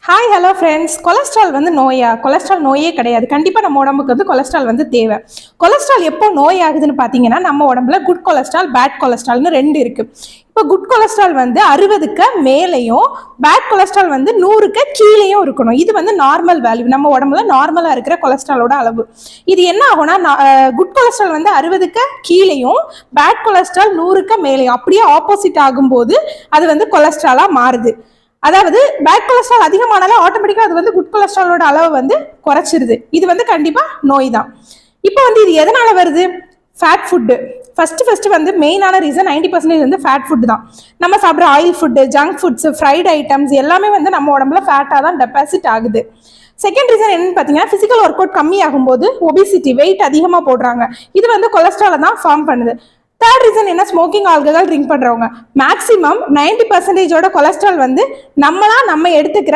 Hi hello friends. Cholesterol வந்து நோயா? Cholesterol நோயே கிடையாது. கண்டிப்பாக நம்ம உடம்புக்கு வந்து கொலஸ்ட்ரால் வந்து தேவை. கொலஸ்ட்ரால் எப்போ நோய் ஆகுதுன்னு பார்த்தீங்கன்னா, நம்ம உடம்புல குட் கொலஸ்ட்ரால் பேட் கொலஸ்ட்ரால்னு ரெண்டு இருக்குது. இப்போ குட் கொலஸ்ட்ரால் வந்து 60க்கு மேலேயும் பேட் கொலஸ்ட்ரால் வந்து 100க்கு கீழேயும் இருக்கணும். இது வந்து நார்மல் வேல்யூ, நம்ம உடம்புல நார்மலாக இருக்கிற கொலஸ்ட்ராலோட அளவு. இது என்ன ஆகும்னா, குட் கொலஸ்ட்ரால் வந்து 60க்கு கீழேயும் பேட் கொலஸ்ட்ரால் 100க்கு மேலேயும் அப்படியே ஆப்போசிட் ஆகும்போது அது வந்து கொலஸ்ட்ராலாக மாறுது. அதாவது பேட் கொலஸ்ட்ரால் அதிகமானாலும் ஆட்டோமேட்டிக்கா அது வந்து குட் கொலஸ்ட்ராலோட அளவு வந்து குறைச்சிருது. இது வந்து கண்டிப்பா நோய் தான். இப்போ வந்து இது எதனால வருது? ஃபேட் ஃபுட்டு ஃபர்ஸ்ட் வந்து மெயினான ரீசன் 90% வந்து ஃபேட் ஃபுட் தான். நம்ம சாப்பிட்ற oil food, junk foods, fried items எல்லாமே வந்து நம்ம உடம்புல ஃபேட்டாக தான் டெபாசிட் ஆகுது. செகண்ட் ரீசன் என்னன்னு பார்த்தீங்கன்னா, பிசிக்கல் ஒர்க் அவுட் கம்மியாகும் போது ஒபிசிட்டி, வெயிட் அதிகமாக போடுறாங்க. இது வந்து கொலஸ்ட்ராலை தான் ஃபார்ம் பண்ணுது. தேர்ட் ரீசன் என்ன? ஸ்மோக்கிங், ஆல்கஹால் ட்ரிங்க் பண்றவங்க. மேக்ஸிமம் 90% கொலஸ்ட்ரால் வந்து நம்ம எடுத்துக்கிற